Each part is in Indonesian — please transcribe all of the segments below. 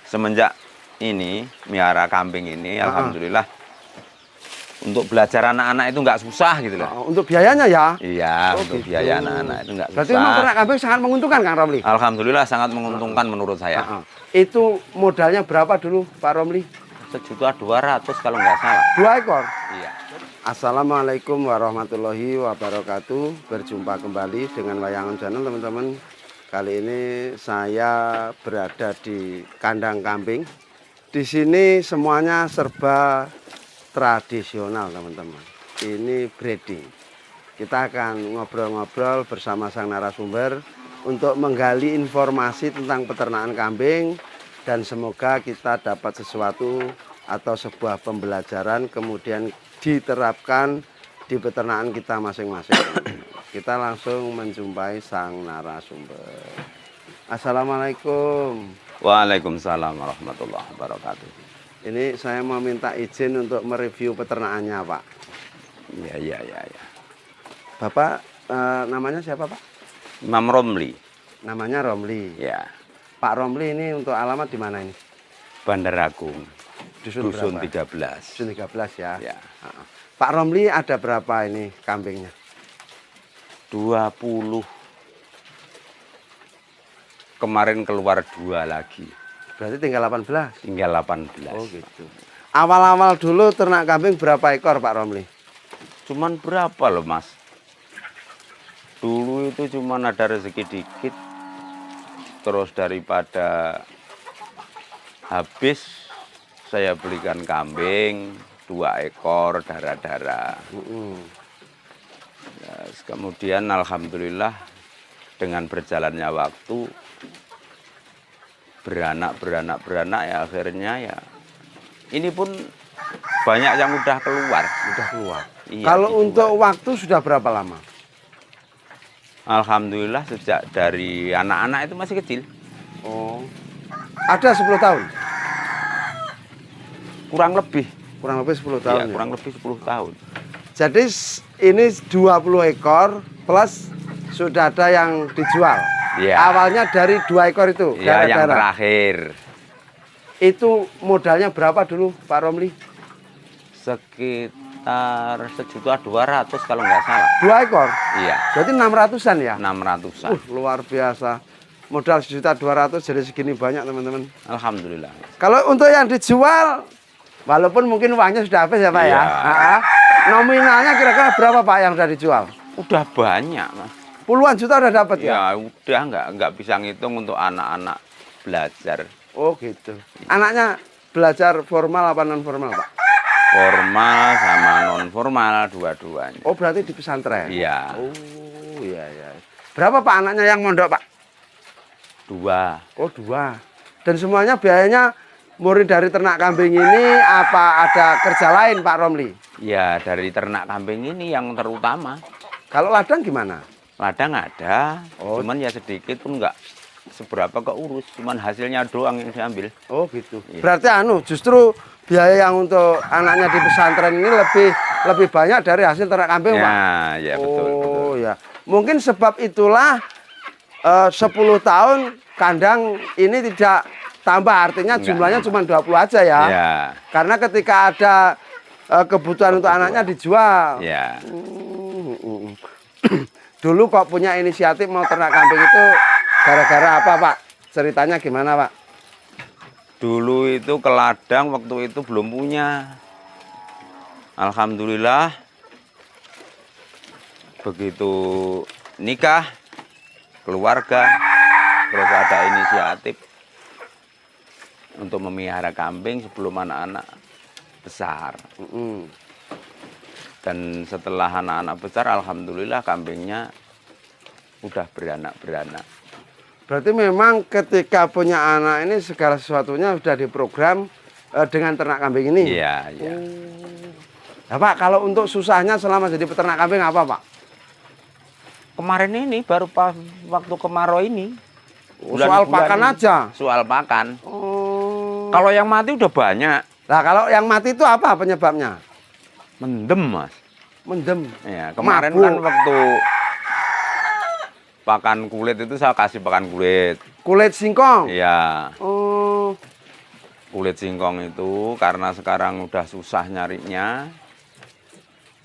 semenjak ini miara kambing ini, alhamdulillah untuk belajar anak-anak itu nggak susah gitu loh. Untuk biayanya ya? Iya, untuk gitu. biaya anak-anak itu nggak susah. Berarti memang ternak kambing sangat menguntungkan, Kang Romli? Alhamdulillah sangat menguntungkan menurut saya. Itu modalnya berapa dulu, Pak Romli? 1.200.000 kalau nggak salah. 2 ekor? Iya. Assalamualaikum warahmatullahi wabarakatuh. Berjumpa kembali dengan Wayangon Channel, teman-teman. Kali ini saya berada di kandang kambing. Di sini semuanya serba tradisional, teman-teman. Ini breeding. Kita akan ngobrol-ngobrol bersama sang narasumber untuk menggali informasi tentang peternakan kambing, dan semoga kita dapat sesuatu atau sebuah pembelajaran kemudian diterapkan di peternakan kita masing-masing. Kita langsung menjumpai sang narasumber. Assalamualaikum. Waalaikumsalam warahmatullahi wabarakatuh. Ini saya mau minta izin untuk mereview peternakannya, Pak. Iya. Bapak namanya siapa, Pak? Imam Romli. Namanya Romli. Ya. Pak Romli ini untuk alamat di mana ini? Bandar Agung. Dusun 13. Dusun 13 ya. Ya. Pak Romli ada berapa ini kambingnya? 20. Kemarin keluar 2 lagi. Berarti tinggal 18? Tinggal 18. Oh gitu. Awal-awal dulu ternak kambing berapa ekor, Pak Romli? Cuman berapa loh, Mas? Dulu itu cuman ada rezeki dikit. Terus daripada habis saya belikan kambing 2 ekor darah-darah. Kemudian alhamdulillah dengan berjalannya waktu beranak ya akhirnya ya ini pun banyak yang udah keluar. Iya, kalau untuk waktu sudah berapa lama? Alhamdulillah sejak dari anak-anak itu masih kecil. Oh, ada 10 tahun? Kurang lebih 10 tahun. ya, kurang lebih 10 tahun. Jadi ini 20 ekor plus sudah ada yang dijual. Ya. Awalnya dari 2 ekor itu. Ya, yang terakhir. Itu modalnya berapa dulu, Pak Romli? Sekitar 1.200.000 kalau nggak salah. 2 ekor? Iya. Berarti 600-an ya? 600-an. Luar biasa. Modal 1.200.000 jadi segini banyak, teman-teman. Alhamdulillah. Kalau untuk yang dijual, walaupun mungkin uangnya sudah habis ya, Pak ya. Nominalnya kira-kira berapa, Pak, yang sudah dijual? Udah banyak, Mas. Puluhan juta udah dapat ya? Ya udah nggak bisa ngitung untuk anak-anak belajar. Oh gitu. Anaknya belajar formal apa non formal, Pak? Formal sama non formal dua-duanya. Oh berarti di pesantren? Iya. Oh iya. Berapa, Pak, anaknya yang mondok, Pak? 2. Oh 2. Dan semuanya biayanya murni dari ternak kambing ini apa ada kerja lain, Pak Romli? Ya dari ternak kambing ini yang terutama. Kalau ladang gimana? Ladang ada, Oh. cuman ya sedikit pun nggak seberapa keurus, cuman hasilnya doang yang diambil. Oh gitu. Iya. Berarti justru biaya yang untuk anaknya di pesantren ini lebih banyak dari hasil ternak kambing, Pak? Ya betul. Oh ya. Mungkin sebab itulah 10 tahun kandang ini tidak tambah, artinya jumlahnya cuma 20 aja ya. Ya. Karena ketika ada kebutuhan untuk anaknya dijual. Ya. Dulu kok punya inisiatif mau ternak kambing itu gara-gara apa, Pak? Ceritanya gimana, Pak? Dulu itu ke ladang waktu itu belum punya. Alhamdulillah begitu nikah, keluarga, terus ada inisiatif untuk memelihara kambing sebelum anak-anak besar. Dan setelah anak-anak besar, alhamdulillah kambingnya udah beranak-beranak. Berarti memang ketika punya anak ini segala sesuatunya sudah diprogram dengan ternak kambing ini? Iya. Nah, Pak, kalau untuk susahnya selama jadi peternak kambing apa, Pak? Kemarin ini baru pas waktu kemarau ini. Soal pakan ini. aja? Soal pakan. Oh. Kalau yang mati udah banyak. Nah, kalau yang mati itu apa penyebabnya? Mendem, Mas. Mendem. Ya, kemarin Mabuk. kan waktu pakan kulit itu saya kasih pakan kulit. Kulit singkong? Iya. Oh. Kulit singkong itu karena sekarang udah susah nyarinya,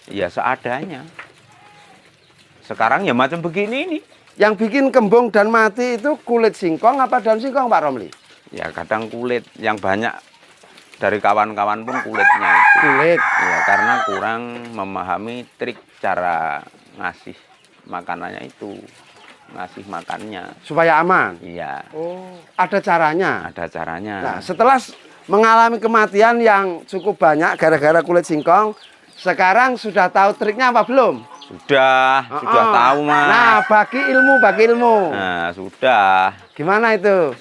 ya seadanya. Sekarang ya macam begini ini. Yang bikin kembung dan mati itu kulit singkong apa daun singkong, Pak Romli? Ya kadang kulit, yang banyak dari kawan-kawan pun kulitnya itu. Kulit. Ya karena kurang memahami trik cara ngasih makanannya itu. Ngasih makannya. Supaya aman? Iya. Oh, ada caranya? Ada caranya. Nah, setelah mengalami kematian yang cukup banyak gara-gara kulit singkong, sekarang sudah tahu triknya apa belum? Sudah tahu, Mas. Nah, bagi ilmu. Nah, sudah. Gimana itu?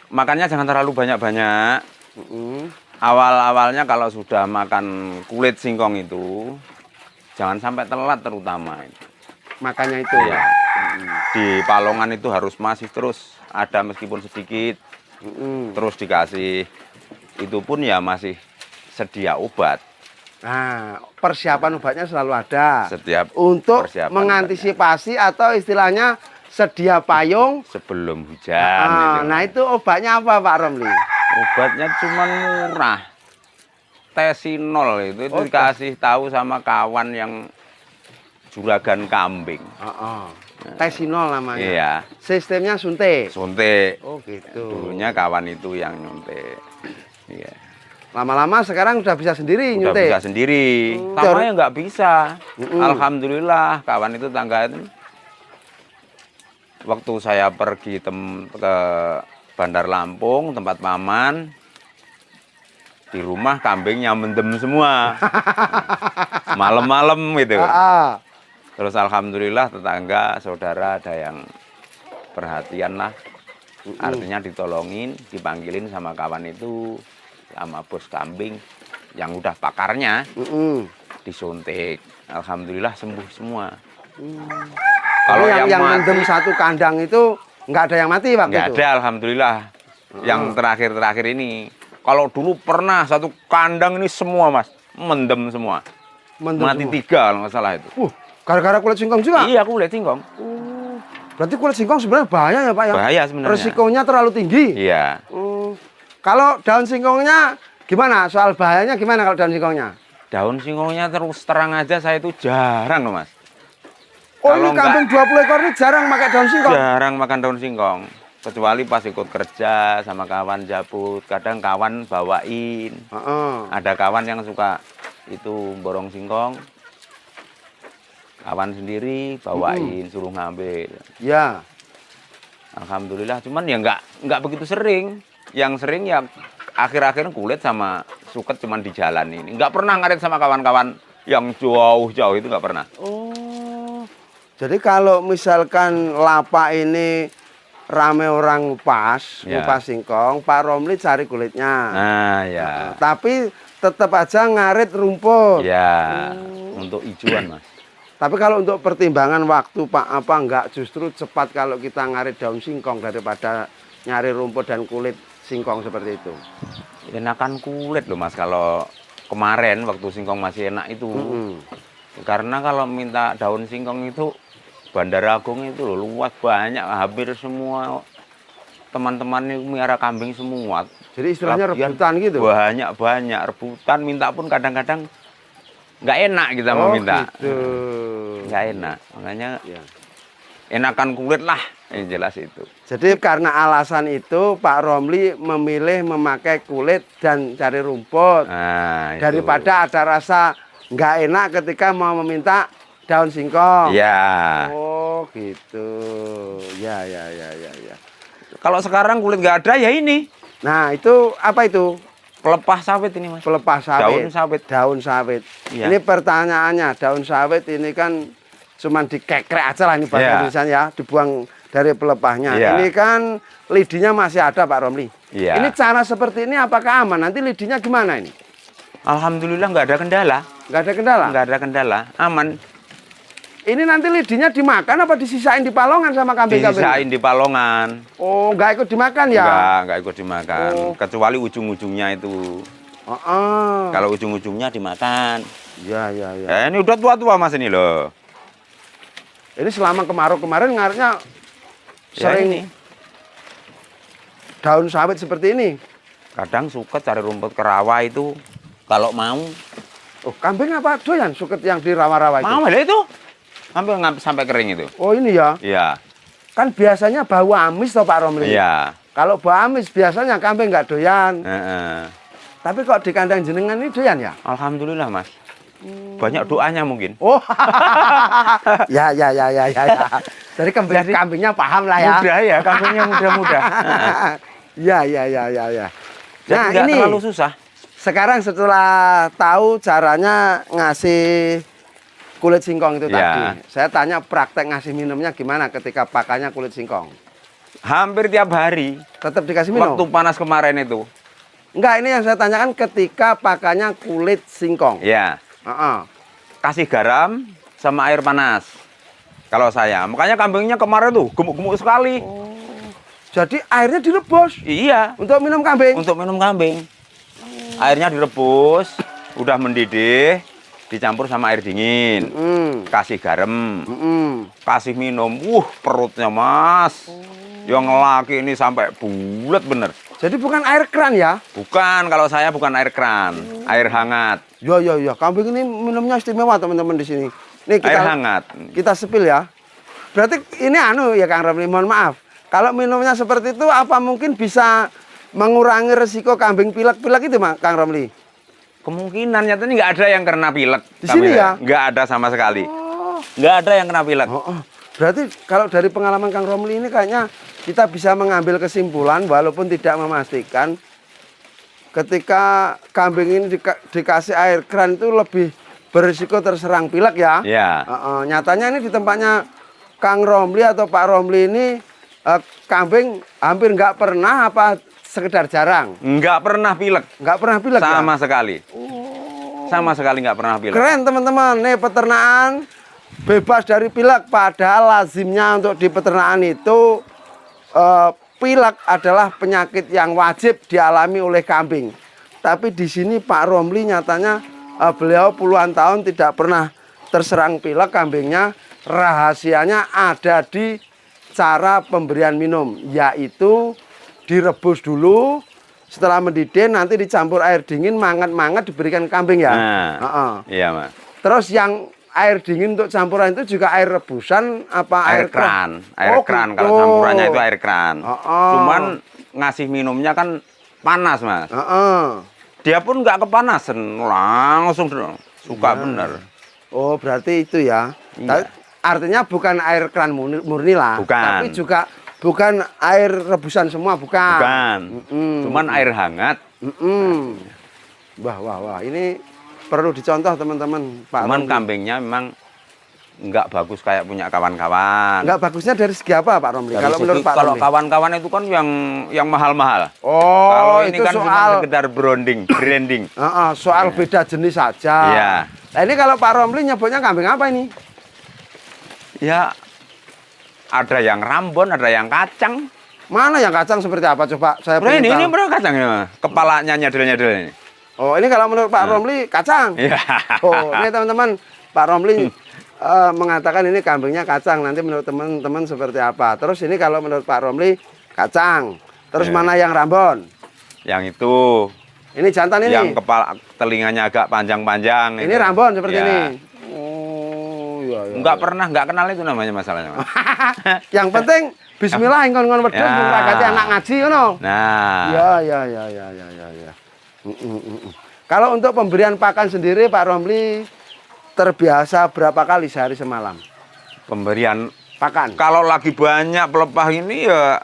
Makannya jangan terlalu banyak-banyak. Awal-awalnya kalau sudah makan kulit singkong itu, jangan sampai telat terutama. Makannya itu. Iya. Di palongan itu harus masih terus ada meskipun sedikit. Terus dikasih. Itu pun ya masih sedia obat. Nah, persiapan obatnya selalu ada. Setiap untuk persiapan mengantisipasi obatnya. Atau istilahnya sedia payung sebelum hujan. Nah, itu obatnya apa, Pak Romli? Obatnya cuma murah. Tesinol itu dikasih tahu sama kawan yang juragan kambing. Tesinol namanya. Iya. Sistemnya suntik. Suntik. Oh, gitu. Dulunya kawan itu yang nyuntik. Iya. Lama-lama sekarang udah bisa sendiri Udah nyuntik. bisa sendiri. Tamanya nggak bisa. Alhamdulillah kawan itu tangga itu. Waktu saya pergi ke Bandar Lampung tempat paman, di rumah kambingnya mendem semua. Malam-malam gitu. Terus alhamdulillah tetangga saudara ada yang perhatian lah. Artinya ditolongin, dipanggilin sama kawan itu, sama bos kambing yang udah pakarnya, disuntik. Alhamdulillah sembuh semua. Kalau yang mendem satu kandang itu nggak ada yang mati waktu itu? Nggak ada, alhamdulillah. Yang terakhir-terakhir ini. Kalau dulu pernah satu kandang ini semua, Mas, mendem semua. Mati semua. 3 kalau nggak salah itu. Gara-gara kulit singkong juga? Iya, kulit singkong. Berarti kulit singkong sebenarnya bahaya ya, Pak ya? Bahaya sebenarnya. Resikonya terlalu tinggi. Iya. Kalau daun singkongnya gimana? Soal bahayanya gimana kalau daun singkongnya? Daun singkongnya terus terang aja saya itu jarang loh, Mas. Oh, ini kambing 20 ekor ini jarang pakai daun singkong? Jarang makan daun singkong. Kecuali pas ikut kerja sama kawan jabut. Kadang kawan bawain. Ada kawan yang suka itu borong singkong. Kawan sendiri bawain, suruh ngambil. Ya. Alhamdulillah, cuman ya nggak begitu sering. Yang sering ya akhir-akhir kulit sama suket cuman di jalan ini. Nggak pernah ngarit sama kawan-kawan yang jauh-jauh itu nggak pernah. Oh, jadi kalau misalkan lapak ini rame orang ngupas singkong, Pak Romli cari kulitnya. Nah, ya. Tapi tetap aja ngarit rumput. Ya, untuk hijauan, Mas. Tapi kalau untuk pertimbangan waktu, Pak, apa enggak justru cepat kalau kita ngarit daun singkong daripada nyari rumput dan kulit singkong seperti itu? Enakan kulit loh, Mas, kalau kemarin waktu singkong masih enak itu. Karena kalau minta daun singkong itu Bandar Agung itu loh, luas banyak, hampir semua teman-teman itu miara kambing semua. Jadi istilahnya rebutan gitu? Banyak rebutan, minta pun kadang-kadang nggak enak kita mau minta. Gitu. Nggak enak, makanya enakan kulit lah, yang jelas itu. Jadi karena alasan itu Pak Romli memilih memakai kulit dan cari rumput. Nah, daripada ada rasa nggak enak ketika mau meminta daun singkong. Ya. Oh gitu. Ya. Kalau sekarang kulit nggak ada ya ini. Nah itu apa itu? Pelepah sawit ini, Mas. Pelepah sawit. Daun sawit. Ya. Ini pertanyaannya, daun sawit ini kan cuman dikekrek aja lah ini bahasa Indonesia ya, dibuang dari pelepahnya. Ini kan lidinya masih ada, Pak Romli. Ini cara seperti ini apakah aman? Nanti lidinya gimana ini? Alhamdulillah nggak ada kendala. Nggak ada kendala? Nggak ada kendala, aman. Ini nanti lidinya dimakan apa disisain di palongan sama kambing-kambing? Disisain di palongan. Oh, nggak ikut dimakan ya? Nggak ikut dimakan. Kecuali ujung-ujungnya itu. Kalau ujung-ujungnya dimakan. Ya. Ini udah tua-tua, Mas, ini loh. Ini selama kemarau kemarin ngaritnya sering ini. Daun sawit seperti ini. Kadang suket cari rumput ke rawa itu kalau mau. Oh, kambing apa doyan suket yang di rawa-rawa itu? Mau lah itu. Sampai kering itu. Oh, ini ya. Iya. Kan biasanya bau amis toh Pak Romli. Iya. Kalau bau amis biasanya kambing nggak doyan. Tapi kok di kandang jenengan ini doyan ya? Alhamdulillah, Mas. Banyak doanya mungkin. Oh, ya. Jadi kambingnya paham lah ya. Mudah ya, kambingnya mudah-mudah. Ya. Jadi Nah, nggak ini terlalu susah. sekarang setelah tahu caranya ngasih kulit singkong itu Ya. tadi, saya tanya praktek ngasih minumnya gimana ketika pakannya kulit singkong? Hampir tiap hari. Tetap dikasih minum? Waktu panas kemarin itu. Enggak, ini yang saya tanyakan ketika pakannya kulit singkong. Ya. Kasih garam sama air panas. Kalau saya, makanya kambingnya kemarin tuh gemuk-gemuk sekali. Jadi airnya direbus Iya, untuk minum kambing? untuk minum kambing. Airnya direbus, udah mendidih, dicampur sama air dingin. Kasih garam, kasih minum. Perutnya Mas. Yang laki ini sampai bulat bener. Jadi bukan air keran ya? Bukan, kalau saya bukan air keran, air hangat. Ya. Kambing ini minumnya istimewa teman-teman di sini. Nih Air hangat. kita sepil ya. Berarti ini ya Kang Romli, mohon maaf. Kalau minumnya seperti itu apa mungkin bisa mengurangi resiko kambing pilek-pilek itu Kang Romli? Kemungkinan nyatanya nggak ada yang kena pilek. Di sini ya? Nggak ada sama sekali. Nggak ada yang kena pilek. Berarti kalau dari pengalaman Kang Romli ini kayaknya kita bisa mengambil kesimpulan walaupun tidak memastikan ketika kambing ini dikasih air keran itu lebih berisiko terserang pilek ya. Ya. Nyatanya ini di tempatnya Kang Romli atau Pak Romli ini kambing hampir nggak pernah apa sekedar jarang? Nggak pernah pilek. Nggak pernah pilek sama ya? sekali. Sama sekali nggak pernah pilek. Keren teman-teman, nih peternakan bebas dari pilek. Padahal lazimnya untuk di peternakan itu pilek adalah penyakit yang wajib dialami oleh kambing. Tapi di sini Pak Romli nyatanya beliau puluhan tahun tidak pernah terserang pilek kambingnya. Rahasianya ada di cara pemberian minum, yaitu direbus dulu, setelah mendidih nanti dicampur air dingin, mangat-mangat diberikan kambing ya. Iya Mas. Terus yang air dingin untuk campuran itu juga air rebusan apa Air keran? Air keran, kalau campurannya itu air keran. Cuman ngasih minumnya kan panas Mas. Dia pun nggak kepanasan, langsung suka bener. Oh berarti itu ya. Iya. Artinya bukan air keran murni lah. Bukan. Tapi juga bukan air rebusan semua, bukan. Bukan. Cuman air hangat. Wah. Ini perlu dicontoh teman-teman. Cuman kambingnya memang nggak bagus kayak punya kawan-kawan. Nggak bagusnya dari segi apa Pak Romli? Kalau menurut Pak kalau Romli? kawan-kawan itu kan yang mahal-mahal. Oh, kalau ini itu kan soal cuma sekedar branding. soal beda jenis saja. Iya. Nah, ini kalau Pak Romli nyebutnya kambing apa ini? Ya, ada yang Rambon, ada yang kacang. Mana yang kacang seperti apa? Coba saya Nah, ini tahu. berapa kacangnya? Kepalanya nyadel-nyadel ini. Oh, ini kalau menurut Pak Romli kacang. Iya. Oh, ini teman-teman, Pak Romli mengatakan ini kambingnya kacang. Nanti menurut teman-teman seperti apa? Terus ini kalau menurut Pak Romli kacang. Terus mana yang Rambon? Yang itu. Ini jantan ini. Yang kepala telinganya agak panjang-panjang. Ini itu. Rambon seperti Ya. ini. Oh, iya. Nggak kenal itu namanya masalahnya. Mas. Yang penting bismillah engkon-engkon wedhus Ya. ngragati anak ngaji ngono. Nah. Ya. Kalau untuk pemberian pakan sendiri Pak Romli terbiasa berapa kali sehari semalam? Pemberian Pakan. kalau lagi banyak pelepah ini ya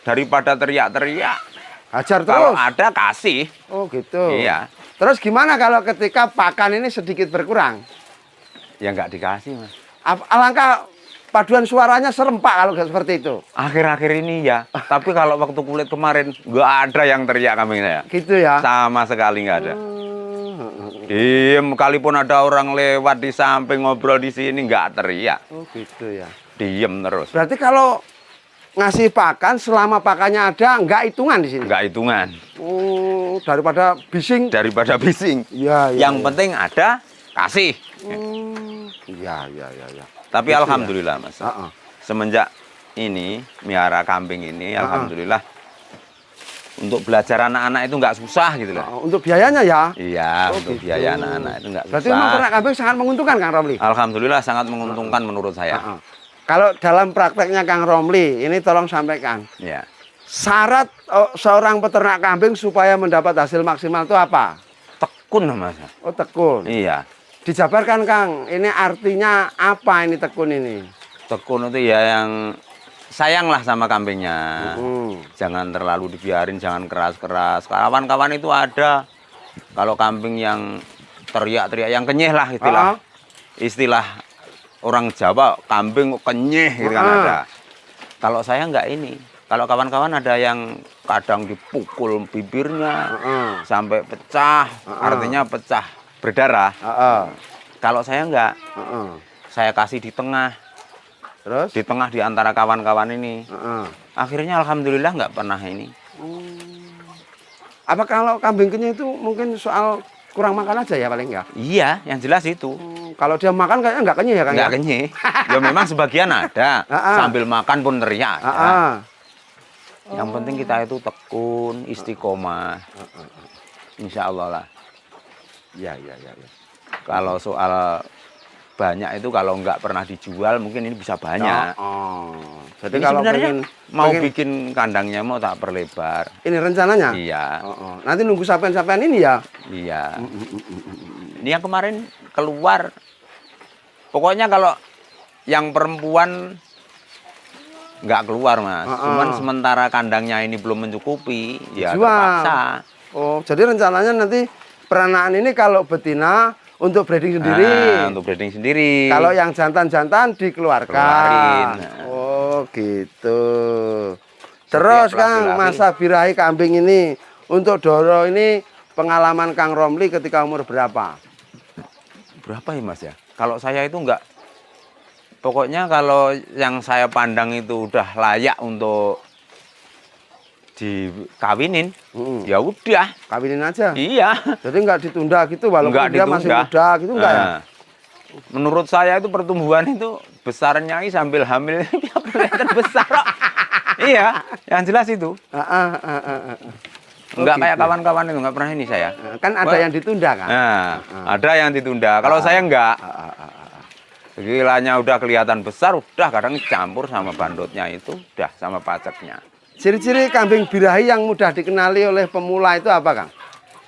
daripada teriak-teriak. Hajar Kalau terus. ada kasih. Oh gitu. Iya. Terus gimana kalau ketika pakan ini sedikit berkurang? Ya nggak dikasih Mas. Alangkah paduan suaranya serempak kalau seperti itu. Akhir-akhir ini ya. Tapi kalau waktu kulit kemarin nggak ada yang teriak kambing saya. Gitu ya. Sama sekali nggak ada. Diem, kalaupun ada orang lewat di samping ngobrol di sini nggak teriak. Oh gitu ya. Diem terus. Berarti kalau ngasih pakan selama pakannya ada nggak hitungan di sini. Nggak hitungan. Oh, daripada bising. Daripada bising. Ya. Yang penting ada kasih. Ya. Tapi Gitu alhamdulillah Mas. Semenjak ini miara kambing ini alhamdulillah untuk belajar anak-anak itu nggak susah gitu loh. Untuk biayanya ya? Iya, Oh, untuk gitu. biaya anak-anak itu nggak susah. Berarti memang ternak kambing sangat menguntungkan Kang Romli? Alhamdulillah sangat menguntungkan menurut saya. Kalau dalam prakteknya Kang Romli, ini tolong sampaikan. Ya. Syarat seorang peternak kambing supaya mendapat hasil maksimal itu apa? Tekun Mas. Oh, tekun. Iya. Dijabarkan Kang, ini artinya apa ini tekun ini? Tekun itu ya yang sayanglah sama kambingnya. Jangan terlalu dibiarin, jangan keras-keras. Kawan-kawan itu ada kalau kambing yang teriak-teriak, yang kenyeh lah istilah orang Jawa, kambing kenyeh gitu kan ada. Kalau saya enggak ini. Kalau kawan-kawan ada yang kadang dipukul bibirnya sampai pecah, artinya pecah berdarah. Kalau saya enggak, saya kasih di tengah. Terus? Di tengah di antara kawan-kawan ini. Akhirnya alhamdulillah nggak pernah ini. Apa kalau kambing kenyang itu mungkin soal kurang makan aja ya paling enggak? Iya, yang jelas itu. Kalau dia makan kayaknya nggak kenyang ya Kang? Nggak kenyeh. Ya memang sebagian ada. Sambil makan pun teriak. Yang penting kita itu tekun, istiqomah. Insya Allah lah. Ya. Kalau soal banyak itu kalau nggak pernah dijual mungkin ini bisa banyak. Jadi ini kalau sebenarnya pengen bikin kandangnya mau tak perlebar. Ini rencananya? Iya. Nanti nunggu sampean-sampean ini ya? Iya. Ini yang kemarin keluar. Pokoknya kalau yang perempuan nggak keluar Mas. Cuman sementara kandangnya ini belum mencukupi, ya jual. Terpaksa. Oh, jadi rencananya nanti peranaan ini kalau betina untuk breeding sendiri. Untuk breeding sendiri. Kalau yang jantan-jantan dikeluarkan. Keluarin. Oh, gitu. Terus Kang, masa birahi kambing ini untuk Doro ini pengalaman Kang Romli ketika umur berapa? Berapa ya Mas ya? Kalau saya itu enggak. Pokoknya kalau yang saya pandang itu udah layak untuk dikawinin, ya udah kawinin aja. Iya. Jadi nggak ditunda gitu walaupun nggak dia ditunda. masih muda gitu enggak ya? Menurut saya itu pertumbuhan itu besarnya sambil hamil ya kelihatan besar kok. Iya, yang jelas itu. Enggak kayak kawan-kawan itu nggak pernah ini saya. Kan ada yang ditunda kan? Ada yang ditunda. Kalau saya enggak. Gilanya udah kelihatan besar, udah kadang campur sama bandotnya itu, udah sama paceknya. Ciri-ciri kambing birahi yang mudah dikenali oleh pemula itu apa, Kang?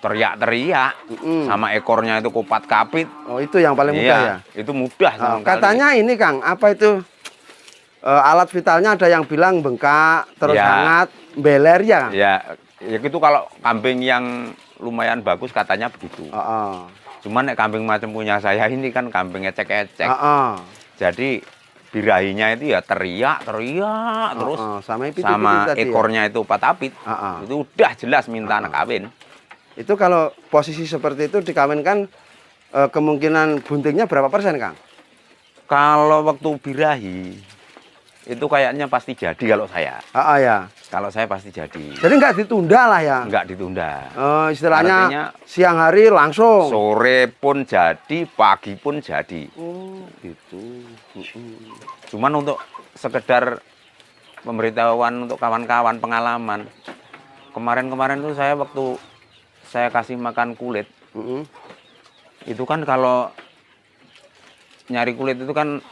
Teriak-teriak, sama ekornya itu kupat kapit. Oh, itu yang paling mudah ya? Itu mudah sama katanya ini, Kang, apa itu? Alat vitalnya ada yang bilang bengkak, terus hangat, beler ya, Kang? Ya itu kalau kambing yang lumayan bagus katanya begitu. Cuman kambing macam punya saya ini kan kambing ecek-ecek. Jadi birahinya itu ya teriak terus sama ekornya itu patapit. Itu udah jelas minta anak kawin. Itu kalau posisi seperti itu dikawinkan kemungkinan buntingnya berapa persen, Kang? Kalau waktu birahi itu kayaknya pasti jadi kalau saya. Ya. Kalau saya pasti jadi. Jadi nggak ditunda lah ya? Nggak ditunda. Istilahnya artinya, siang hari langsung. Sore pun jadi, pagi pun jadi. Oh, gitu. Cuman untuk sekedar pemberitahuan untuk kawan-kawan pengalaman. Kemarin-kemarin tuh saya waktu saya kasih makan kulit. Itu kan kalau nyari kulit itu kan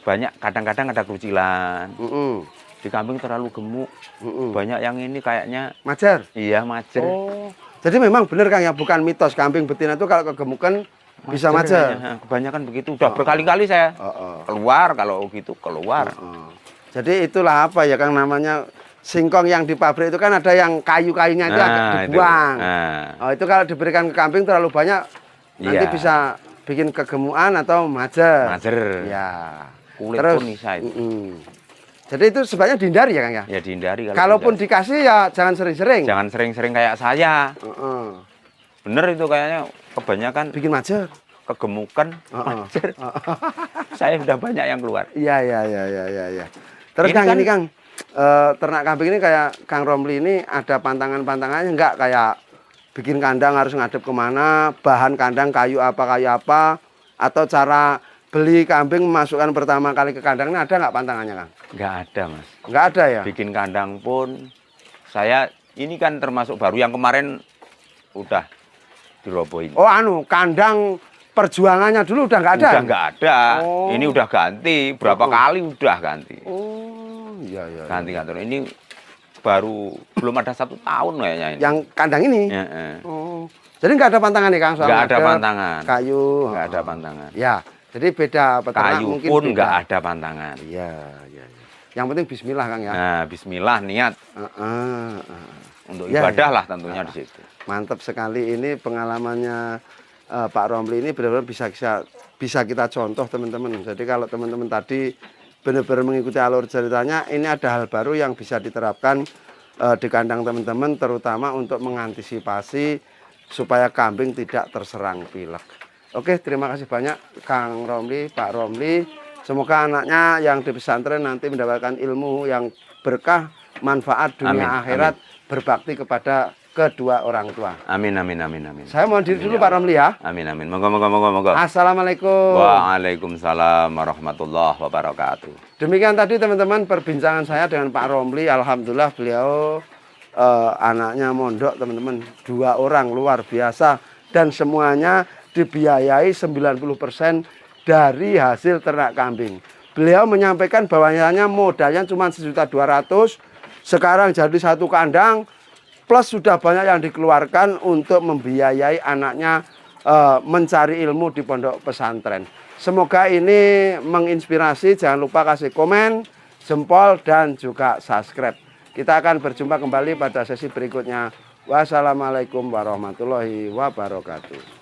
banyak, kadang-kadang ada kerucilan. Di kambing terlalu gemuk. Banyak yang ini kayaknya macer. Iya, macer. Oh. Jadi memang benar Kang ya, bukan mitos kambing betina itu kalau kegemukan bisa macer. Kebanyakan begitu. Udah berkali-kali saya keluar kalau gitu keluar. Jadi itulah apa ya Kang namanya singkong yang di pabrik itu kan ada yang kayu-kayunya itu agak dibuang. Itu kalau diberikan ke kambing terlalu banyak nanti bisa bikin kegemukan atau macer. Macer. Ya. Kulit terus pun bisa itu. Jadi itu sebenarnya dihindari ya Kang ya? Ya dihindari. Kalaupun dikasih ya jangan sering-sering. Jangan sering-sering kayak saya. Bener itu kayaknya kebanyakan bikin macer. Kegemukan, macer. Saya udah banyak yang keluar. Iya. Terus ini Kang ini Kang, ternak kambing ini kayak Kang Romli ini ada pantangan-pantangannya enggak kayak bikin kandang harus ngadep kemana, bahan kandang kayu apa, atau cara beli kambing memasukkan pertama kali ke kandang ini ada nggak pantangannya Kang? Nggak ada Mas. Nggak ada ya? Bikin kandang pun saya Ini kan termasuk baru, yang kemarin udah dirobohin. Oh, kandang perjuangannya dulu udah nggak ada? Udah nggak ada. Oh. Ini udah ganti. Berapa kali udah ganti. Oh, iya. Ganti kantor. Ini baru belum ada 1 tahun kayaknya ini. Yang kandang ini? Oh. Jadi nggak ada pantangan nih Kang? Nggak ada pantangan. Kayu. Nggak ada pantangan. Ya, jadi beda peternak Kayu mungkin pun beda. nggak ada pantangan. Iya. Yang penting bismillah Kang ya. Nah, bismillah niat. Untuk ibadah lah tentunya di situ. Mantap sekali, ini pengalamannya Pak Romli ini benar-benar bisa kita contoh teman-teman. Jadi kalau teman-teman tadi benar-benar mengikuti alur ceritanya, ini ada hal baru yang bisa diterapkan di kandang teman-teman, terutama untuk mengantisipasi supaya kambing tidak terserang pilek. Oke, terima kasih banyak Kang Romli, Pak Romli. Semoga anaknya yang di pesantren nanti mendapatkan ilmu yang berkah, manfaat dunia akhirat, berbakti kepada kedua orang tua. Amin. Saya mohon diri dulu Pak Romli ya. Amin. Moga. Assalamualaikum. Waalaikumsalam warahmatullahi wabarakatuh. Demikian tadi teman-teman perbincangan saya dengan Pak Romli. Alhamdulillah beliau anaknya mondok teman-teman. 2 orang luar biasa. Dan semuanya dibiayai 90% dari hasil ternak kambing. Beliau menyampaikan bahwasanya modalnya cuma 1.200.000. Sekarang jadi 1 kandang. Plus sudah banyak yang dikeluarkan untuk membiayai anaknya mencari ilmu di pondok pesantren. Semoga ini menginspirasi. Jangan lupa kasih komen, jempol, dan juga subscribe. Kita akan berjumpa kembali pada sesi berikutnya. Wassalamualaikum warahmatullahi wabarakatuh.